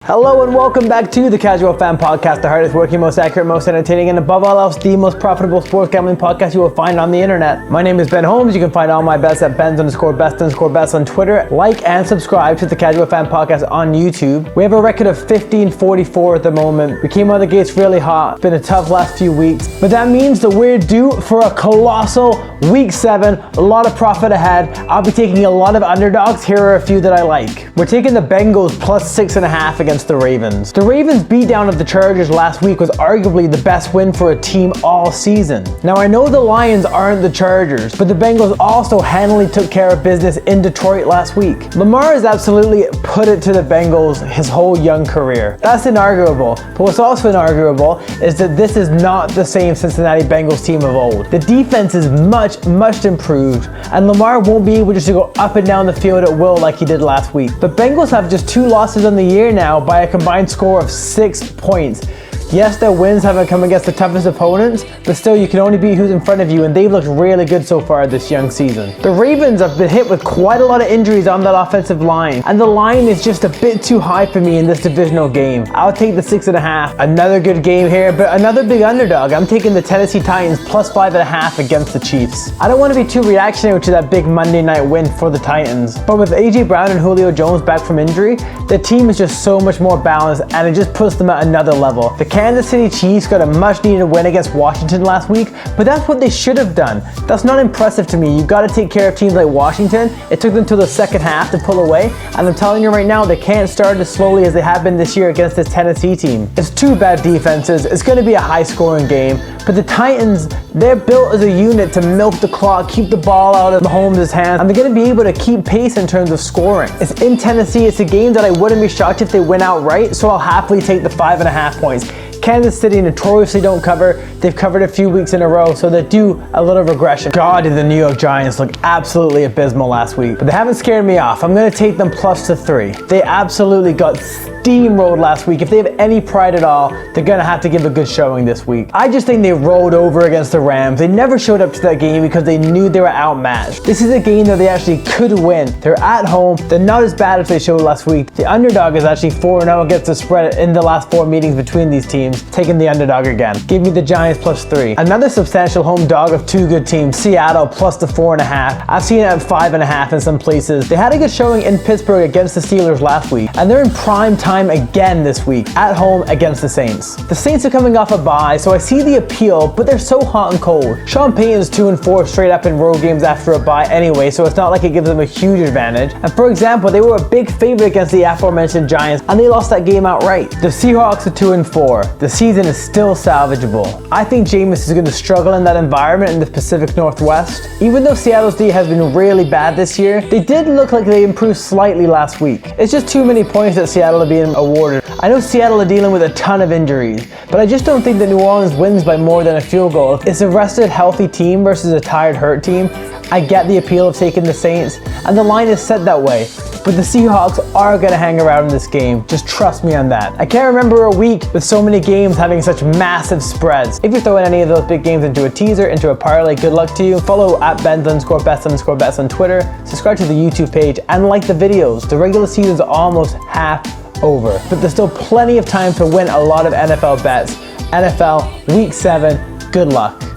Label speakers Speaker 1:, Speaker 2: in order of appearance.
Speaker 1: Hello and welcome back to the Casual Fan Podcast, the hardest working, most accurate, most entertaining, and above all else, the most profitable sports gambling podcast you will find on the internet. My name is Ben Holmes. You can find all my bets at Ben's_best_best on Twitter. Like and subscribe to the Casual Fan Podcast on YouTube. We have a record of 15-44 at the moment. We came out of the gates really hot. It's been a tough last few weeks, but that means that we're due for a colossal Week 7. A lot of profit ahead. I'll be taking a lot of underdogs. Here are a few that I like. We're taking the Bengals plus 6.5 against the Ravens. The Ravens' beatdown of the Chargers last week was arguably the best win for a team all season. Now I know the Lions aren't the Chargers, but the Bengals also handily took care of business in Detroit last week. Lamar has absolutely put it to the Bengals his whole young career. That's inarguable, but what's also inarguable is that this is not the same Cincinnati Bengals team of old. The defense is much improved, and Lamar won't be able just to go up and down the field at will like he did last week. The Bengals have just 2 losses on the year now by a combined score of 6 points. Yes, their wins haven't come against the toughest opponents, but still you can only beat who's in front of you, and they've looked really good so far this young season. The Ravens have been hit with quite a lot of injuries on that offensive line, and the line is just a bit too high for me in this divisional game. I'll take the 6.5. Another good game here, but another big underdog. I'm taking the Tennessee Titans plus 5.5 against the Chiefs. I don't want to be too reactionary to that big Monday night win for the Titans, but with AJ Brown and Julio Jones back from injury, the team is just so much more balanced, and it just puts them at another level. The Kansas City Chiefs got a much needed win against Washington last week, but that's what they should have done. That's not impressive to me. You've got to take care of teams like Washington. It took them till the second half to pull away, and I'm telling you right now, they can't start as slowly as they have been this year against this Tennessee team. It's 2 bad defenses. It's going to be a high scoring game, but the Titans, they're built as a unit to milk the clock, keep the ball out of Mahomes' hands, and they're going to be able to keep pace in terms of scoring. It's in Tennessee. It's a game that I wouldn't be shocked if they win outright, so I'll happily take the 5.5 points. Kansas City notoriously don't cover. They've covered a few weeks in a row, so they do a little regression. God, did the New York Giants look absolutely abysmal last week, but they haven't scared me off. I'm going to take them plus to 3. They absolutely got steamrolled last week. If they have any pride at all, they're going to have to give a good showing this week. I just think they rolled over against the Rams. They never showed up to that game because they knew they were outmatched. This is a game that they actually could win. They're at home. They're not as bad as they showed last week. The underdog is actually 4-0 against the spread in the last 4 meetings between these teams. Taking the underdog again. Give me the Giants plus 3. Another substantial home dog of 2 good teams, Seattle plus the 4.5. I've seen it at 5.5 in some places. They had a good showing in Pittsburgh against the Steelers last week, and they're in prime time again this week, at home against the Saints. The Saints are coming off a bye, so I see the appeal, but they're so hot and cold. Sean Payton's 2-4 straight up in road games after a bye anyway, so it's not like it gives them a huge advantage. And for example, they were a big favorite against the aforementioned Giants, and they lost that game outright. The Seahawks are 2-4. The season is still salvageable. I think Jameis is going to struggle in that environment in the Pacific Northwest. Even though Seattle's D has been really bad this year, they did look like they improved slightly last week. It's just too many points that Seattle are being awarded. I know Seattle are dealing with a ton of injuries, but I just don't think that New Orleans wins by more than a field goal. It's a rested, healthy team versus a tired, hurt team. I get the appeal of taking the Saints, and the line is set that way. But the Seahawks are going to hang around in this game. Just trust me on that. I can't remember a week with so many games having such massive spreads. If you're throwing any of those big games into a teaser, into a parlay, good luck to you. Follow at Ben's_best_best on Twitter. Subscribe to the YouTube page and like the videos. The regular season's almost half over, but there's still plenty of time to win a lot of NFL bets. NFL Week 7. Good luck.